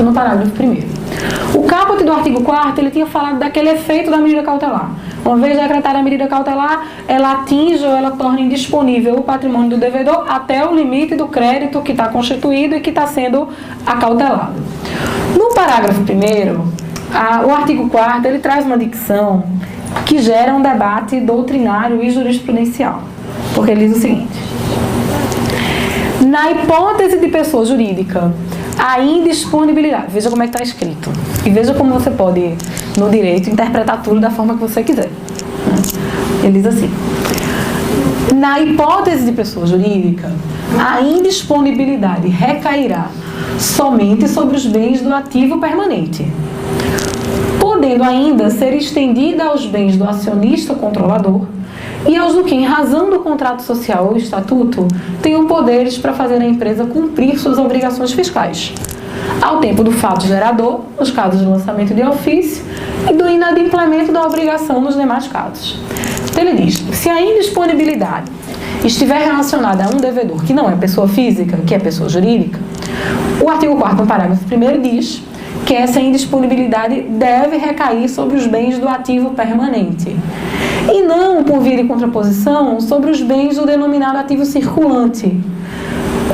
no parágrafo 1º. O caput do artigo 4º, ele tinha falado daquele efeito da medida cautelar. Uma vez decretada a medida cautelar, ela atinge ou ela torna indisponível o patrimônio do devedor até o limite do crédito que está constituído e que está sendo acautelado. No parágrafo 1º, o artigo 4º, ele traz uma dicção que gera um debate doutrinário e jurisprudencial. Porque ele diz o seguinte: na hipótese de pessoa jurídica, a indisponibilidade, veja como é que está escrito, e veja como você pode, no direito, interpretar tudo da forma que você quiser. Ele diz assim: na hipótese de pessoa jurídica, a indisponibilidade recairá somente sobre os bens do ativo permanente, podendo ainda ser estendida aos bens do acionista controlador e aos do que, em razão do contrato social ou estatuto, tenham poderes para fazer a empresa cumprir suas obrigações fiscais, ao tempo do fato gerador, nos casos de lançamento de ofício, e do inadimplemento da obrigação nos demais casos. Então ele diz: se a indisponibilidade estiver relacionada a um devedor que não é pessoa física, que é pessoa jurídica, o artigo 4º, no parágrafo 1º, diz que essa indisponibilidade deve recair sobre os bens do ativo permanente, e não, por via de contraposição, sobre os bens do denominado ativo circulante.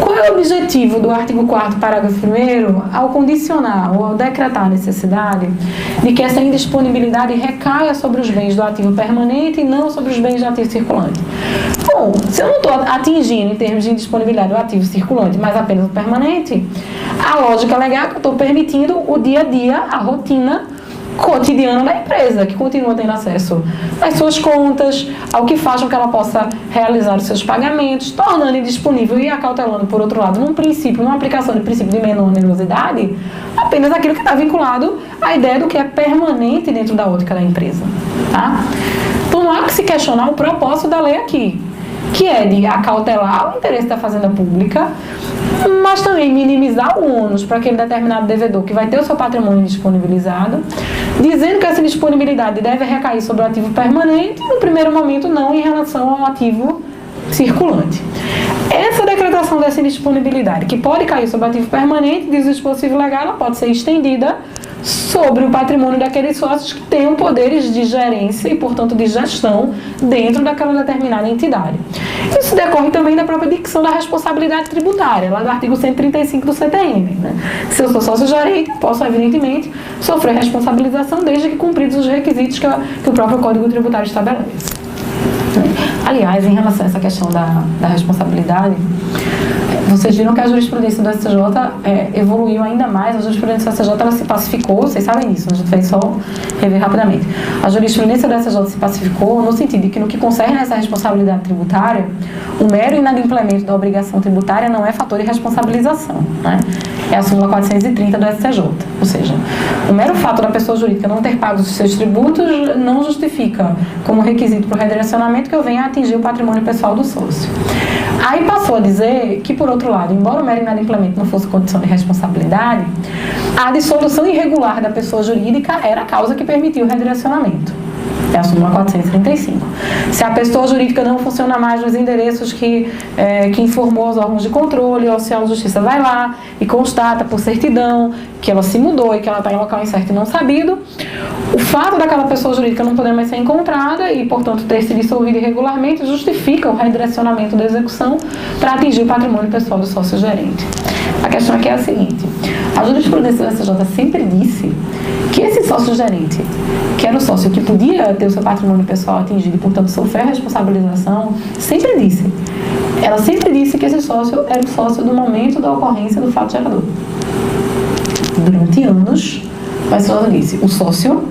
Qual é o objetivo do artigo 4º, parágrafo 1º, ao condicionar ou ao decretar a necessidade de que essa indisponibilidade recaia sobre os bens do ativo permanente e não sobre os bens do ativo circulante? Bom, se eu não estou atingindo, em termos de indisponibilidade, o ativo circulante, mas apenas o permanente, a lógica legal é que eu estou permitindo o dia a dia, a rotina cotidiana da empresa, que continua tendo acesso às suas contas, ao que faz com que ela possa realizar os seus pagamentos, tornando indisponível e acautelando, por outro lado, numa aplicação de princípio de menor onerosidade, apenas aquilo que está vinculado à ideia do que é permanente dentro da ótica da empresa. Tá? Então não há que se questionar o propósito da lei aqui, que é de acautelar o interesse da fazenda pública, mas também minimizar o ônus para aquele determinado devedor que vai ter o seu patrimônio disponibilizado, dizendo que essa disponibilidade deve recair sobre o ativo permanente e, no primeiro momento, não em relação ao ativo circulante. Essa decretação dessa indisponibilidade, que pode cair sobre o ativo permanente, diz o dispositivo legal, ela pode ser estendida sobre o patrimônio daqueles sócios que tenham poderes de gerência e, portanto, de gestão dentro daquela determinada entidade. Isso decorre também da própria dicção da responsabilidade tributária, lá do artigo 135 do CTM. Né? Se eu sou sócio gerente, posso, evidentemente, sofrer responsabilização desde que cumpridos os requisitos que o próprio Código Tributário estabelece. Aliás, em relação a essa questão da responsabilidade, vocês viram que a jurisprudência do STJ evoluiu ainda mais. A jurisprudência do STJ ela se pacificou, vocês sabem disso, a gente fez só rever rapidamente. A jurisprudência do STJ se pacificou no sentido de que, no que concerne a essa responsabilidade tributária, o mero inadimplemento da obrigação tributária não é fator de responsabilização, né? É a súmula 430 do STJ. Ou seja, o mero fato da pessoa jurídica não ter pago os seus tributos não justifica como requisito para o redirecionamento que eu venha a atingir o patrimônio pessoal do sócio. Aí passou a dizer que, por outro lado, embora o mero inadimplemento não fosse condição de responsabilidade, a dissolução irregular da pessoa jurídica era a causa que permitiu o redirecionamento. É a súmula 435. Se a pessoa jurídica não funciona mais nos endereços que informou aos órgãos de controle, o oficial de justiça vai lá e constata por certidão que ela se mudou e que ela está em local incerto e não sabido, o fato daquela pessoa jurídica não poder mais ser encontrada e, portanto, ter se dissolvido irregularmente justifica o redirecionamento da execução para atingir o patrimônio pessoal do sócio gerente. A questão aqui é a seguinte: a jurisprudência do STJ sempre disse que esse sócio gerente, que era o sócio que podia ter o seu patrimônio pessoal atingido e, portanto, sofrer a responsabilização, ela sempre disse que esse sócio era o sócio do momento da ocorrência do fato gerador. Durante anos, mas ela disse, o sócio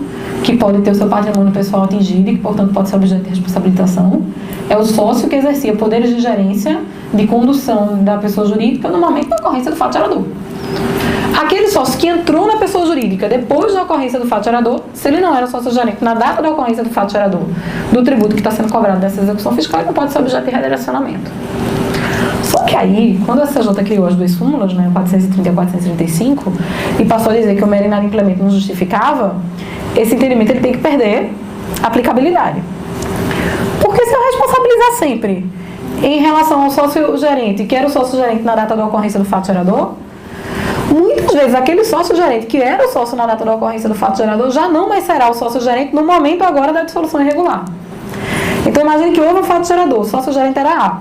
que pode ter o seu patrimônio pessoal atingido e que, portanto, pode ser objeto de responsabilização é o sócio que exercia poderes de gerência, de condução da pessoa jurídica no momento da ocorrência do fato gerador. Aquele sócio que entrou na pessoa jurídica depois da ocorrência do fato gerador, se ele não era sócio gerente na data da ocorrência do fato gerador do tributo que está sendo cobrado dessa execução fiscal, ele não pode ser objeto de redirecionamento. Só que aí, quando a STJ criou as duas súmulas, né, 430 e 435, e passou a dizer que o mero inadimplemento não justificava, esse entendimento ele tem que perder aplicabilidade. Porque se eu responsabilizar sempre em relação ao sócio gerente, que era o sócio gerente na data da ocorrência do fato gerador, Muitas vezes aquele sócio-gerente que era o sócio na data da ocorrência do fato gerador já não mais será o sócio-gerente no momento agora da dissolução irregular. Então imagine que houve um fato gerador, o sócio-gerente era A.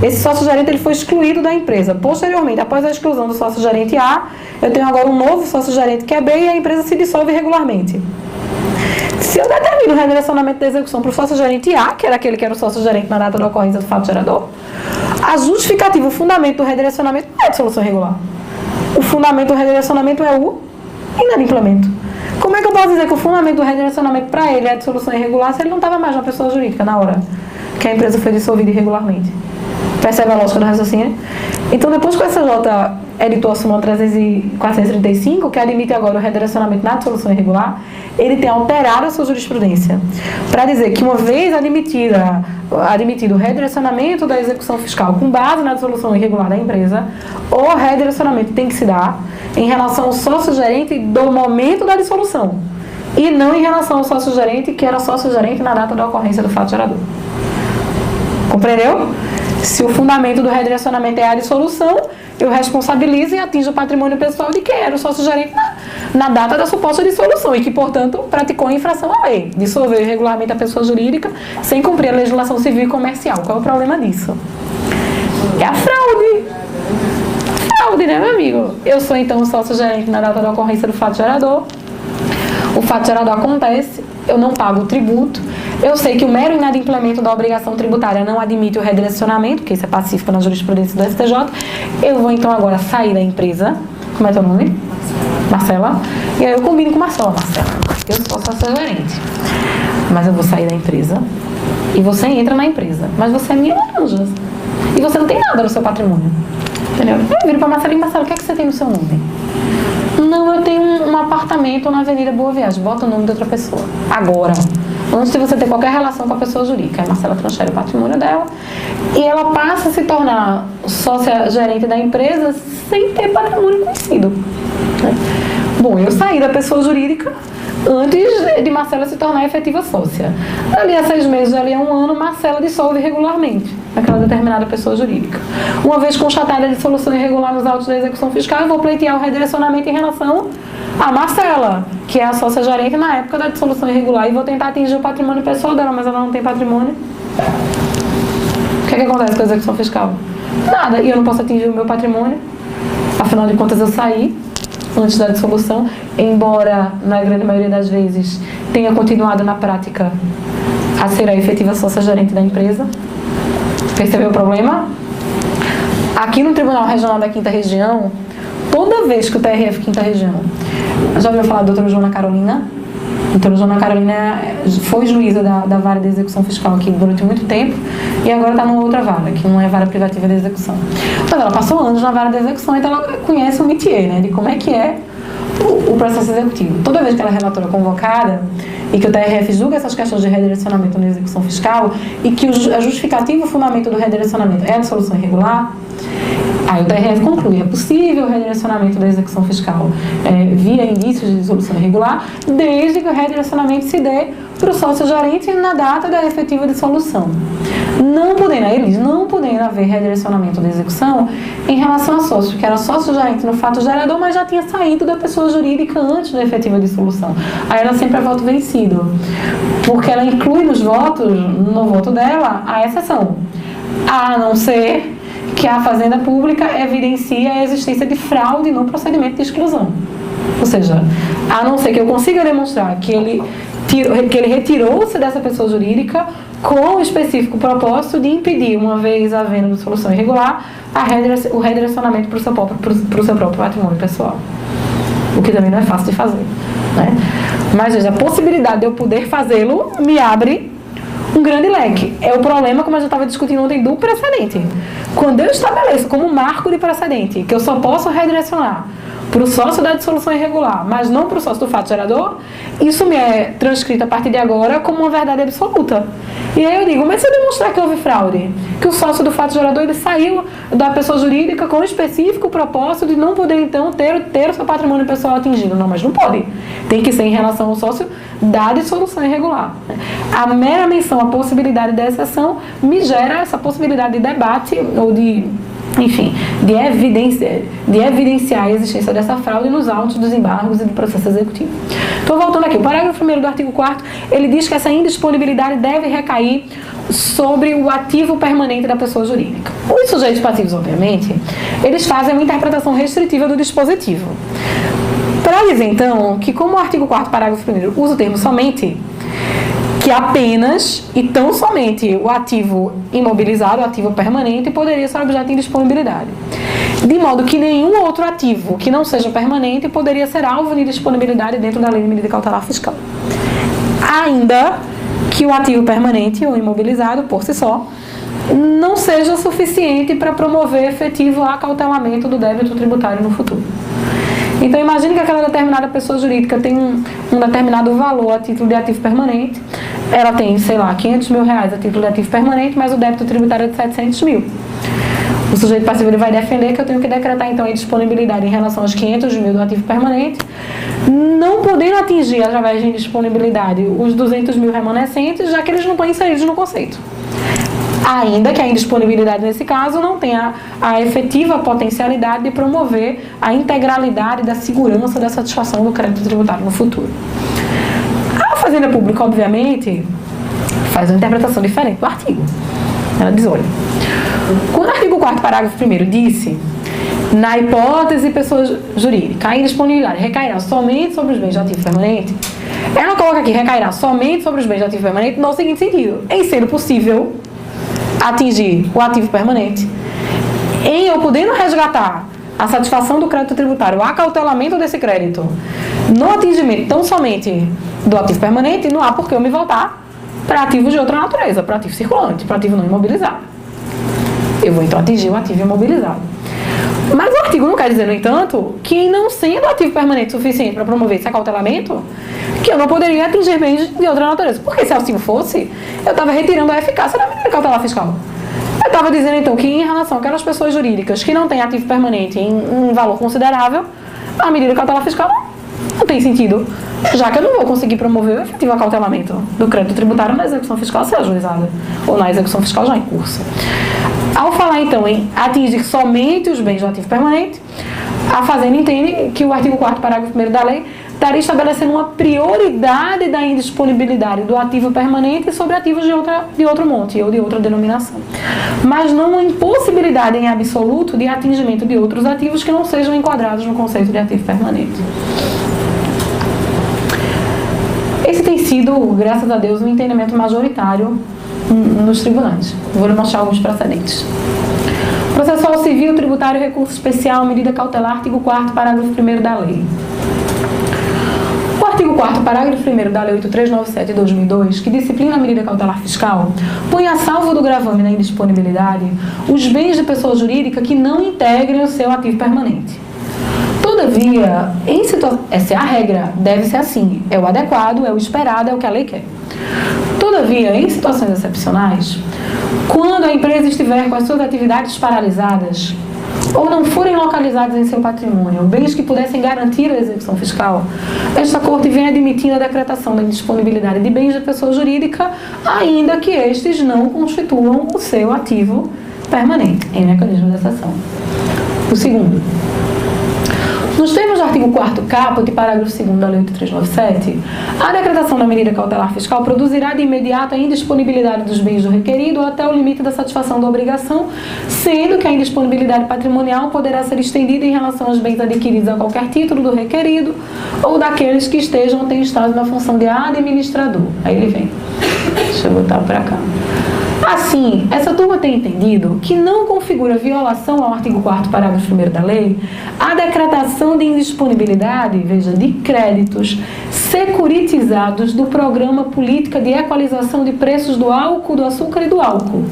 Esse sócio-gerente ele foi excluído da empresa. Posteriormente, após a exclusão do sócio-gerente A, eu tenho agora um novo sócio-gerente que é B e a empresa se dissolve regularmente. Se eu determino o redirecionamento da execução para o sócio-gerente A, que era aquele que era o sócio-gerente na data da ocorrência do fato gerador, a justificativa, o fundamento do redirecionamento não é de solução irregular. O fundamento do redirecionamento é o inadimplemento. Como é que eu posso dizer que o fundamento do redirecionamento para ele é de solução irregular se ele não estava mais na pessoa jurídica na hora que a empresa foi dissolvida irregularmente? Percebe a lógica do raciocínio? Então, depois que o STJ editou a súmula 435, que admite agora o redirecionamento na dissolução irregular, ele tem alterado a sua jurisprudência para dizer que, uma vez admitido o redirecionamento da execução fiscal com base na dissolução irregular da empresa, o redirecionamento tem que se dar em relação ao sócio-gerente do momento da dissolução e não em relação ao sócio-gerente que era sócio-gerente na data da ocorrência do fato gerador. Compreendeu? Se o fundamento do redirecionamento é a dissolução, eu responsabilizo e atinjo o patrimônio pessoal de quem era o sócio-gerente na data da suposta dissolução e que, portanto, praticou a infração à lei, dissolveu irregularmente a pessoa jurídica sem cumprir a legislação civil e comercial. Qual é o problema disso? É a fraude. Fraude, né, meu amigo? Eu sou, então, o sócio-gerente na data da ocorrência do fato gerador. O fato gerador acontece, eu não pago o tributo, eu sei que o mero inadimplemento da obrigação tributária não admite o redirecionamento, porque isso é pacífico na jurisprudência do STJ, eu vou então agora sair da empresa. Como é teu nome? Marcela. E aí eu combino com Marcela. Eu sou sócio-gerente, mas eu vou sair da empresa e você entra na empresa, mas você é minha laranja e você não tem nada no seu patrimônio, entendeu? Eu viro pra Marcela e Marcela, o que é que você tem no seu nome? Não, eu tenho um apartamento na Avenida Boa Viagem. Bota o nome de outra pessoa. Agora, antes de você ter qualquer relação com a pessoa jurídica. A Marcela transfere o patrimônio dela e ela passa a se tornar sócia-gerente da empresa sem ter patrimônio conhecido. Bom, eu saí da pessoa jurídica antes de Marcela se tornar efetiva sócia. Ali a 6 meses, ali a 1 ano, Marcela dissolve regularmente aquela determinada pessoa jurídica. Uma vez constatada a dissolução irregular nos autos da execução fiscal, eu vou pleitear o redirecionamento em relação a Marcela, que é a sócia-gerente na época da dissolução irregular, e vou tentar atingir o patrimônio pessoal dela, mas ela não tem patrimônio. O que é que acontece com a execução fiscal? Nada, e eu não posso atingir o meu patrimônio, afinal de contas eu saí antes da dissolução, embora na grande maioria das vezes tenha continuado na prática a ser a efetiva sócia-gerente da empresa. Percebeu o problema? Aqui no Tribunal Regional da 5ª Região, toda vez que o TRF 5ª Região, já ouviu falar da doutora Joana Carolina? A doutora Joana Carolina foi juíza da vara de execução fiscal aqui durante muito tempo e agora está numa outra vara, que não é vara privativa de execução. Mas ela passou anos na vara de execução, então ela conhece o métier, né, de como é que é o processo executivo. Toda vez que ela é relatora convocada e que o TRF julga essas questões de redirecionamento na execução fiscal e que a justificativa, o fundamento do redirecionamento é a dissolução irregular, aí o TRF conclui, é possível o redirecionamento da execução fiscal via indícios de dissolução irregular, desde que o redirecionamento se dê para o sócio-gerente na data da efetiva dissolução. Não podendo haver redirecionamento da execução em relação a sócio, que era sócio-gerente no fato gerador, mas já tinha saído da pessoa jurídica antes da efetiva dissolução. Aí ela sempre é voto vencido, porque ela inclui nos votos, no voto dela, a exceção, a não ser que a Fazenda Pública evidencie a existência de fraude no procedimento de exclusão. Ou seja, a não ser que eu consiga demonstrar que ele retirou-se dessa pessoa jurídica com o específico propósito de impedir, uma vez havendo dissolução irregular, o redirecionamento para o seu próprio patrimônio pessoal. O que também não é fácil de fazer, né? Mas, veja, a possibilidade de eu poder fazê-lo me abre um grande leque. É o problema, como eu já estava discutindo ontem, do precedente. Quando eu estabeleço como marco de precedente que eu só posso redirecionar para o sócio da dissolução irregular, mas não para o sócio do fato gerador, isso me é transcrito a partir de agora como uma verdade absoluta. E aí eu digo, mas se eu demonstrar que houve fraude, que o sócio do fato gerador ele saiu da pessoa jurídica com o específico propósito de não poder então ter o seu patrimônio pessoal atingido. Não, mas não pode. Tem que ser em relação ao sócio da dissolução irregular. A mera menção à possibilidade da exceção me gera essa possibilidade de debate ou de enfim, de evidenciar a existência dessa fraude nos autos dos embargos e do processo executivo. Então, voltando aqui, o parágrafo 1º do artigo 4º, ele diz que essa indisponibilidade deve recair sobre o ativo permanente da pessoa jurídica. Os sujeitos passivos, obviamente, eles fazem uma interpretação restritiva do dispositivo. Para dizer, então, que como o artigo 4º, parágrafo 1º, usa o termo somente, que apenas e tão somente o ativo imobilizado, o ativo permanente, poderia ser objeto de indisponibilidade. De modo que nenhum outro ativo que não seja permanente poderia ser alvo de disponibilidade dentro da lei de medida cautelar fiscal. Ainda que o ativo permanente ou imobilizado, por si só, não seja suficiente para promover efetivo acautelamento do débito tributário no futuro. Então, imagine que aquela determinada pessoa jurídica tem um determinado valor a título de ativo permanente. Ela tem, sei lá, R$500 mil a título de ativo permanente, mas o débito tributário é de 700 mil. O sujeito passivo ele vai defender que eu tenho que decretar, então, a indisponibilidade em relação aos 500 mil do ativo permanente, não podendo atingir, através de indisponibilidade, os 200 mil remanescentes, já que eles não estão inseridos no conceito. Ainda que a indisponibilidade, nesse caso, não tenha a efetiva potencialidade de promover a integralidade da segurança da satisfação do crédito tributário no futuro. A Fazenda Pública, obviamente, faz uma interpretação diferente do artigo. Ela diz, olha, quando o artigo 4º, parágrafo 1º, disse, na hipótese de pessoa jurídica, a indisponibilidade recairá somente sobre os bens de ativo permanente, ela coloca aqui, recairá somente sobre os bens de ativo permanente, no seguinte sentido, em sendo possível atingir o ativo permanente, em eu podendo resgatar a satisfação do crédito tributário, o acautelamento desse crédito, no atingimento tão somente do ativo permanente, não há por que eu me voltar para ativos de outra natureza, para ativo circulante, para ativo não imobilizado. Eu vou então atingir o ativo imobilizado. Mas o artigo não quer dizer, no entanto, que não sendo ativo permanente suficiente para promover esse acautelamento, que eu não poderia atingir bens de outra natureza. Porque se assim fosse, eu estava retirando a eficácia da medida cautelar fiscal. Eu estava dizendo, então, que em relação àquelas pessoas jurídicas que não têm ativo permanente em valor considerável, a medida cautelar fiscal não tem sentido, já que eu não vou conseguir promover o efetivo acautelamento do crédito tributário na execução fiscal a ser ajuizada, ou na execução fiscal já em curso. Ao falar, então, em atingir somente os bens do ativo permanente, a Fazenda entende que o artigo 4º, parágrafo 1º da lei, estaria estabelecendo uma prioridade da indisponibilidade do ativo permanente sobre ativos de outro monte ou de outra denominação, mas não uma impossibilidade em absoluto de atingimento de outros ativos que não sejam enquadrados no conceito de ativo permanente. Esse tem sido, graças a Deus, um entendimento majoritário nos tribunais. Vou lhe mostrar alguns precedentes. Processual civil, tributário, recurso especial, medida cautelar, artigo 4º, parágrafo 1º da lei. O artigo 4º, parágrafo 1º da lei 8397 de 2002, que disciplina a medida cautelar fiscal, põe a salvo do gravame na indisponibilidade os bens de pessoa jurídica que não integrem o seu ativo permanente. Todavia, essa é a regra, deve ser assim, é o adequado, é o esperado, é o que a lei quer. Todavia, em situações excepcionais, quando a empresa estiver com as suas atividades paralisadas ou não forem localizados em seu patrimônio bens que pudessem garantir a execução fiscal, esta Corte vem admitindo a decretação da indisponibilidade de bens de pessoa jurídica, ainda que estes não constituam o seu ativo permanente, em mecanismo de exceção. O segundo, nos termos do artigo 4º caput, parágrafo 2º da lei 8397, a decretação da medida cautelar fiscal produzirá de imediato a indisponibilidade dos bens do requerido até o limite da satisfação da obrigação, sendo que a indisponibilidade patrimonial poderá ser estendida em relação aos bens adquiridos a qualquer título do requerido ou daqueles que estejam ou tenham estado na função de administrador. Aí ele vem. Deixa eu botar para cá. Assim, essa turma tem entendido que não configura violação ao artigo 4º, parágrafo 1º da lei, a decretação de indisponibilidade, veja, de créditos securitizados do programa Política de Equalização de Preços do Álcool, do Açúcar e do Álcool.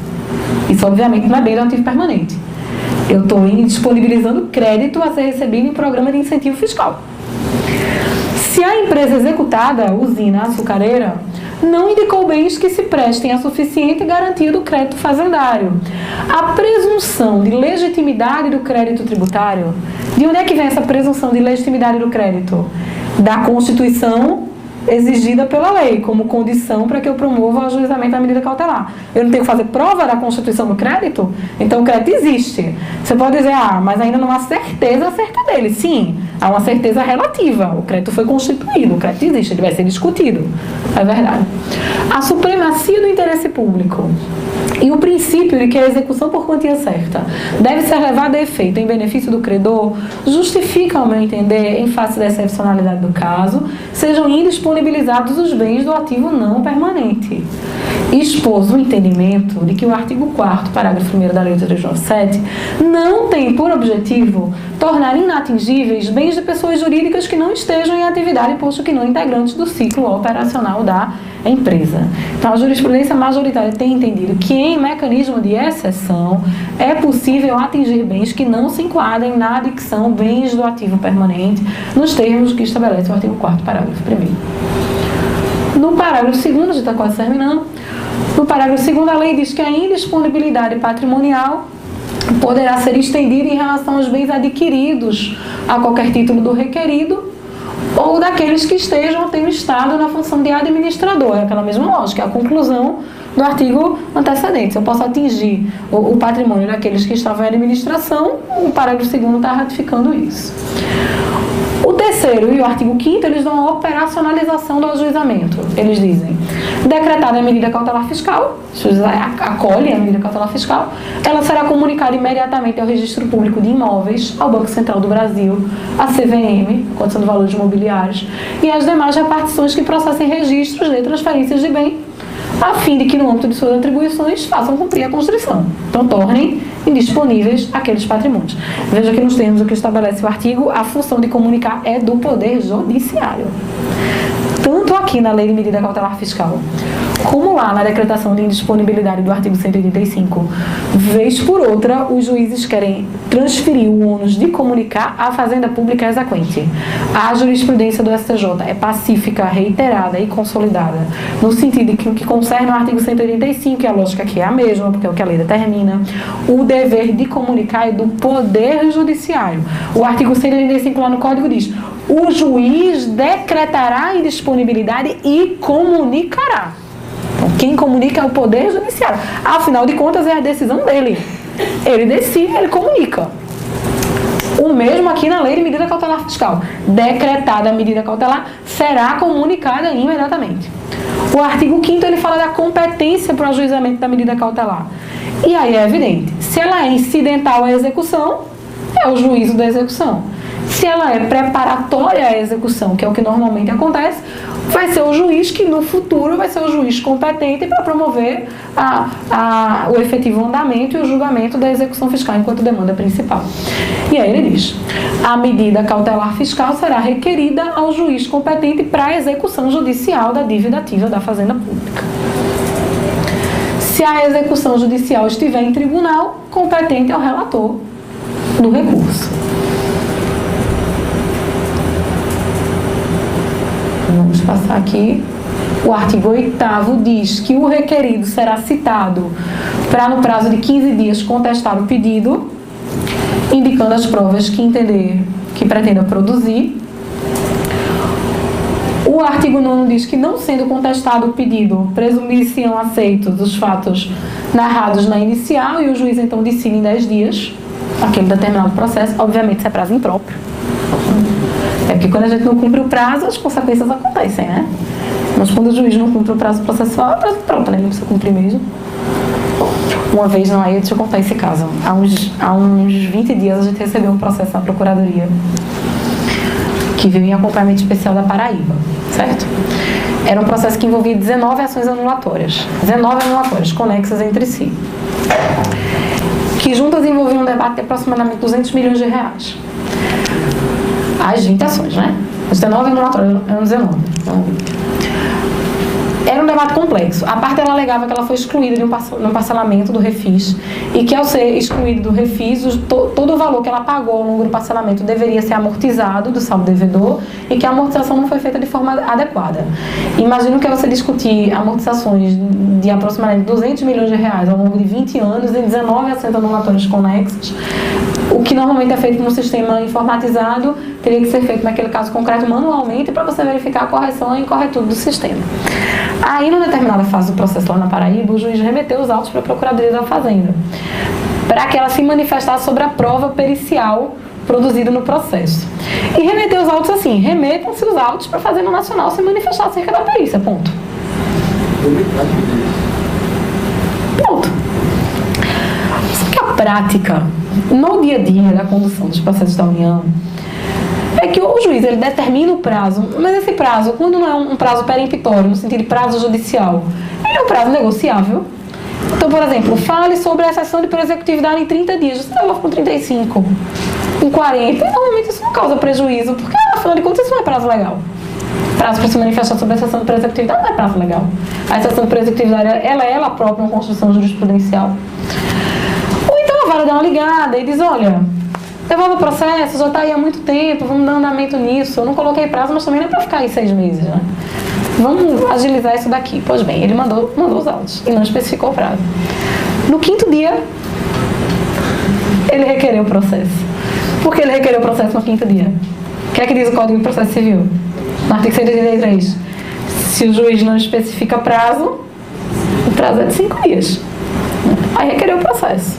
Isso, obviamente, não é bem do ativo permanente. Eu estou indisponibilizando crédito a ser recebido em programa de incentivo fiscal. Se a empresa executada, usina açucareira, não indicou bens que se prestem a suficiente garantia do crédito fazendário, a presunção de legitimidade do crédito tributário, de onde é que vem essa presunção de legitimidade do crédito? Da Constituição exigida pela lei, como condição para que eu promova o ajuizamento da medida cautelar. Eu não tenho que fazer prova da constituição do crédito? Então o crédito existe. Você pode dizer, mas ainda não há certeza acerca dele. Sim, há uma certeza relativa. O crédito foi constituído, o crédito existe, ele vai ser discutido. É verdade. A supremacia do interesse público e o princípio de que a execução por quantia certa deve ser levada a efeito em benefício do credor justifica, ao meu entender, em face da excepcionalidade do caso, sejam indisponibilizados os bens do ativo não permanente. Expôs o entendimento de que o artigo 4º, parágrafo 1º da Lei 397, não tem por objetivo tornar inatingíveis bens de pessoas jurídicas que não estejam em atividade, posto que não integrantes do ciclo operacional da empresa. Então, a jurisprudência majoritária tem entendido que, em mecanismo de exceção, é possível atingir bens que não se enquadrem na adicção bens do ativo permanente, nos termos que estabelece o artigo 4º, parágrafo 1º. No parágrafo 2º, a gente está quase terminando, no parágrafo 2º, a lei diz que a indisponibilidade patrimonial poderá ser estendida em relação aos bens adquiridos a qualquer título do requerido ou daqueles que estejam ou tenham estado na função de administrador. É aquela mesma lógica, a conclusão do artigo antecedente. Se eu posso atingir o patrimônio daqueles que estavam em administração, o parágrafo 2º está ratificando isso. O terceiro e o artigo 5º, eles dão a operacionalização do ajuizamento. Eles dizem, decretada a medida cautelar fiscal, se o juiz acolhe a medida cautelar fiscal, ela será comunicada imediatamente ao Registro Público de Imóveis, ao Banco Central do Brasil, à CVM, Condição de Valores Imobiliários, e às demais repartições que processem registros de transferências de bem, a fim de que, no âmbito de suas atribuições, façam cumprir a Constituição. Então, tornem indisponíveis aqueles patrimônios. Veja que nos termos o que estabelece o artigo, a função de comunicar é do Poder Judiciário. Tanto aqui na Lei de Medida Cautelar Fiscal, como lá na decretação de indisponibilidade do artigo 185, vez por outra, os juízes querem transferir o ônus de comunicar à Fazenda Pública exequente. A jurisprudência do STJ é pacífica, reiterada e consolidada, no sentido de que o que concerne ao artigo 185, e a lógica aqui é a mesma, porque é o que a lei determina, o dever de comunicar é do Poder Judiciário. O artigo 185 lá no Código diz, o juiz decretará a indisponibilidade e comunicará. Então, quem comunica é o Poder Judiciário. Afinal de contas, é a decisão dele. Ele decide, ele comunica. O mesmo aqui na Lei de Medida Cautelar Fiscal. Decretada a medida cautelar, será comunicada imediatamente. O artigo 5º, ele fala da competência para o ajuizamento da medida cautelar. E aí é evidente, se ela é incidental à execução, é o juízo da execução. Se ela é preparatória à execução, que é o que normalmente acontece, vai ser o juiz que no futuro vai ser o juiz competente para promover o efetivo andamento e o julgamento da execução fiscal enquanto demanda principal. E aí ele diz, a medida cautelar fiscal será requerida ao juiz competente para a execução judicial da dívida ativa da Fazenda Pública. Se a execução judicial estiver em tribunal, competente é o relator do recurso. Vamos passar aqui. O artigo 8º diz que o requerido será citado para, no prazo de 15 dias, contestar o pedido, indicando as provas que entender que pretenda produzir. O artigo 9º diz que, não sendo contestado o pedido, presumir-se-ão aceitos os fatos narrados na inicial e o juiz, então, decide em 10 dias aquele determinado processo. Obviamente, isso é prazo impróprio. É porque quando a gente não cumpre o prazo, as consequências acontecem, né? Mas quando o juiz não cumpre o prazo processual, é prazo pronto, né? Não precisa cumprir mesmo. Uma vez, não, aí deixa eu contar esse caso. Há uns 20 dias a gente recebeu um processo na Procuradoria que veio em acompanhamento especial da Paraíba, certo? Era um processo que envolvia 19 ações anulatórias. 19 anulatórias, conexas entre si. Que juntas envolviam um debate de aproximadamente 200 milhões de reais. As 20 ações, né? Os 19 anulatórios, eram 19. Era um debate complexo. A parte ela alegava que ela foi excluída de um parcelamento do refis e que, ao ser excluído do refis, todo o valor que ela pagou ao longo do parcelamento deveria ser amortizado do saldo devedor e que a amortização não foi feita de forma adequada. Imagino que você discutir amortizações de aproximadamente 200 milhões de reais ao longo de 20 anos em 19 ações anulatórias conexas. O que normalmente é feito no sistema informatizado teria que ser feito naquele caso concreto manualmente para você verificar a correção e incorretude do sistema. Aí, numa determinada fase do processo lá na Paraíba, o juiz remeteu os autos para a Procuradoria da Fazenda, para que ela se manifestasse sobre a prova pericial produzida no processo. E remeteu os autos assim: remetam-se os autos para a Fazenda Nacional se manifestar acerca da perícia, ponto. Ponto. Só que a prática, no dia a dia da condução dos processos da União, é que o juiz ele determina o prazo, mas esse prazo, quando não é um prazo peremptório, no sentido de prazo judicial, ele é um prazo negociável. Então, por exemplo, fale sobre a exceção de executividade em 30 dias, você leva com 35, em 40, e normalmente isso não causa prejuízo, porque afinal de contas isso não é prazo legal. Prazo para se manifestar sobre a exceção de executividade não é prazo legal. A exceção de executividade ela é ela própria uma construção jurisprudencial. Ou então a vara dá uma ligada e diz: olha, devolve o processo, já está aí há muito tempo, vamos dar andamento nisso. Eu não coloquei prazo, mas também não é para ficar aí 6 meses, né? Vamos agilizar isso daqui. Pois bem, ele mandou os autos e não especificou o prazo. No 5º dia, ele requereu o processo. Por que ele requereu o processo no 5º dia? O que é que diz o Código de Processo Civil? No artigo 183. Se o juiz não especifica prazo, o prazo é de 5 dias. Aí requereu o processo.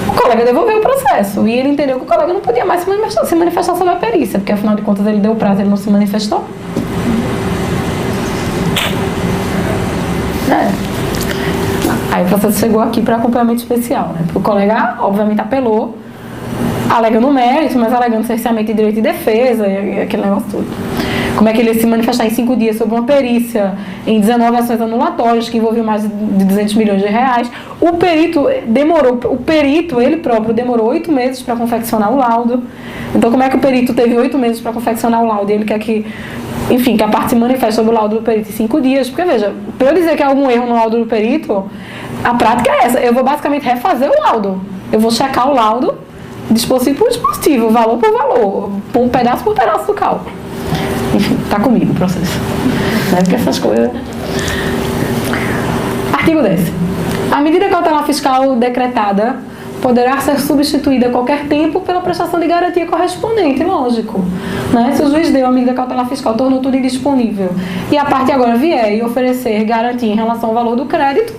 O colega devolveu o processo e ele entendeu que o colega não podia mais se manifestar sobre a perícia, porque afinal de contas ele deu o prazo e ele não se manifestou. Aí o processo chegou aqui para acompanhamento especial, né? Porque o colega, obviamente, apelou, alegando mérito, mas alegando cerceamento de direito de defesa e aquele negócio todo. Como é que ele ia se manifestar em 5 dias sobre uma perícia em 19 ações anulatórias que envolviam mais de 200 milhões de reais? O perito, ele próprio, demorou 8 meses para confeccionar o laudo. Então, como é que o perito teve 8 meses para confeccionar o laudo e ele quer que, enfim, que a parte se manifeste sobre o laudo do perito em 5 dias? Porque, veja, para eu dizer que há algum erro no laudo do perito, a prática é essa: eu vou basicamente refazer o laudo. Eu vou checar o laudo, dispositivo por dispositivo, valor por valor, um pedaço por pedaço do cálculo. Enfim, está comigo o processo. Não é porque essas coisas... Artigo 10. A medida cautelar fiscal decretada poderá ser substituída a qualquer tempo pela prestação de garantia correspondente, lógico. Né? Se o juiz deu a medida cautelar fiscal, tornou tudo indisponível, e a parte agora vier e oferecer garantia em relação ao valor do crédito,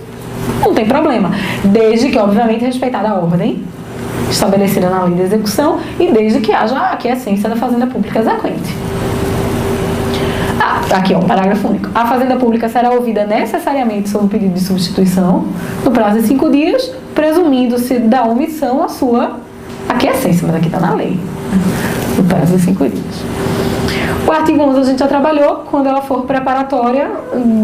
não tem problema. Desde que, obviamente, respeitada a ordem estabelecida na lei de execução e desde que haja a aquiescência da Fazenda Pública exequente. Aqui, ó, parágrafo único. A Fazenda Pública será ouvida necessariamente sobre o pedido de substituição no prazo de 5 dias, presumindo-se da omissão a sua aquiescência, mas aqui está na lei, no prazo de 5 dias. O artigo 11 a gente já trabalhou, quando ela for preparatória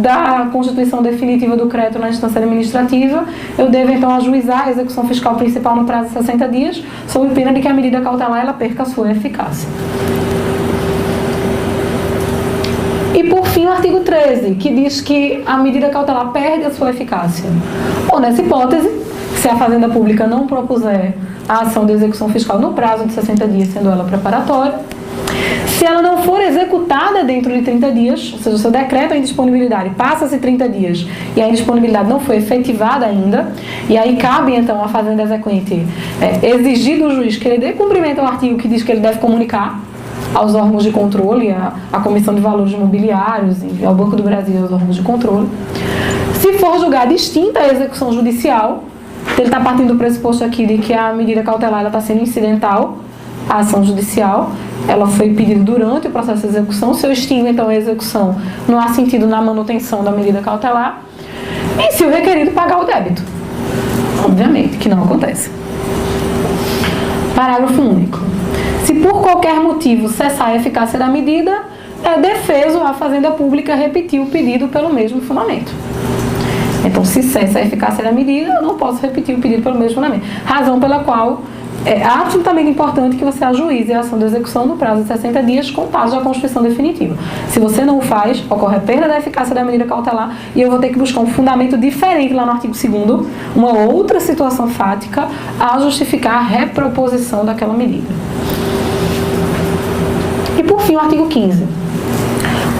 da constituição definitiva do crédito na instância administrativa, eu devo então ajuizar a execução fiscal principal no prazo de 60 dias, sob pena de que a medida cautelar ela perca a sua eficácia. E por fim o artigo 13, que diz que a medida cautelar perde a sua eficácia. Ou nessa hipótese, se a Fazenda Pública não propuser a ação de execução fiscal no prazo de 60 dias, sendo ela preparatória, se ela não for executada dentro de 30 dias, ou seja, o seu decreto a indisponibilidade passa-se 30 dias e a indisponibilidade não foi efetivada ainda, e aí cabe então à Fazenda exequente exigir do juiz que ele dê cumprimento ao artigo que diz que ele deve comunicar aos órgãos de controle, à Comissão de Valores Imobiliários, ao Banco do Brasil e aos órgãos de controle. Se for julgada extinta a execução judicial, ele está partindo do pressuposto aqui de que a medida cautelar está sendo incidental à ação judicial, ela foi pedida durante o processo de execução. Se eu extingo então a execução, não há sentido na manutenção da medida cautelar, e se o requerido pagar o débito, obviamente, que não acontece. Parágrafo único. Se por qualquer motivo cessar a eficácia da medida, é defeso à Fazenda Pública repetir o pedido pelo mesmo fundamento. Então, se cessa a eficácia da medida, eu não posso repetir o pedido pelo mesmo fundamento. Razão pela qual é absolutamente importante que você ajuize a ação de execução no prazo de 60 dias com prazo da Constituição definitiva. Se você não o faz, ocorre a perda da eficácia da medida cautelar e eu vou ter que buscar um fundamento diferente lá no artigo 2º, uma outra situação fática a justificar a reproposição daquela medida. E por fim, o artigo 15.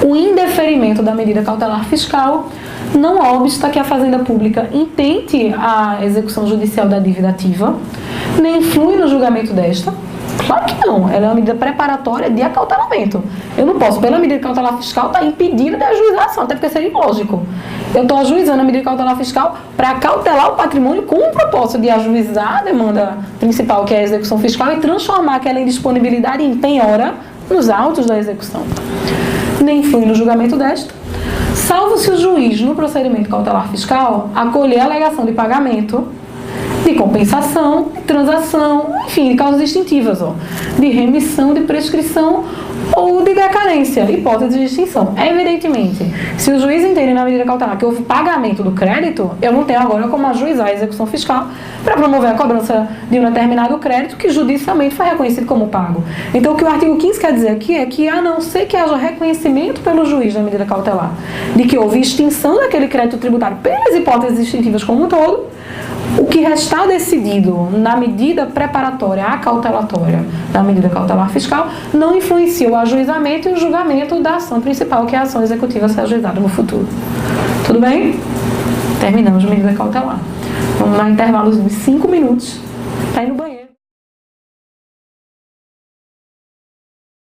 O indeferimento da medida cautelar fiscal não obsta que a Fazenda Pública intente a execução judicial da dívida ativa, Nem influi no julgamento desta. Claro que não, ela é uma medida preparatória de acautelamento. Eu não posso, pela medida cautelar fiscal, estar impedindo de ajuizar a ação, até porque seria ilógico. Eu estou ajuizando a medida cautelar fiscal para cautelar o patrimônio com o propósito de ajuizar a demanda principal, que é a execução fiscal, e transformar aquela indisponibilidade em penhora nos autos da execução. Nem influi no julgamento desta, salvo se o juiz, no procedimento cautelar fiscal, acolher a alegação de pagamento, de compensação, de transação, enfim, de causas distintivas, de remissão, de prescrição ou de decadência, hipótese de extinção. Evidentemente, se o juiz entende na medida cautelar que houve pagamento do crédito, eu não tenho agora como ajuizar a execução fiscal para promover a cobrança de um determinado crédito que judicialmente foi reconhecido como pago. Então, o que o artigo 15 quer dizer aqui é que, a não ser que haja reconhecimento pelo juiz da medida cautelar de que houve extinção daquele crédito tributário pelas hipóteses distintivas como um todo, o que restar decidido na medida preparatória, acautelatória da medida cautelar fiscal, não influencia o ajuizamento e o julgamento da ação principal, que é a ação executiva a ser ajuizada no futuro. Tudo bem? Terminamos a medida cautelar. Vamos dar intervalos de 5 minutos para ir no banheiro.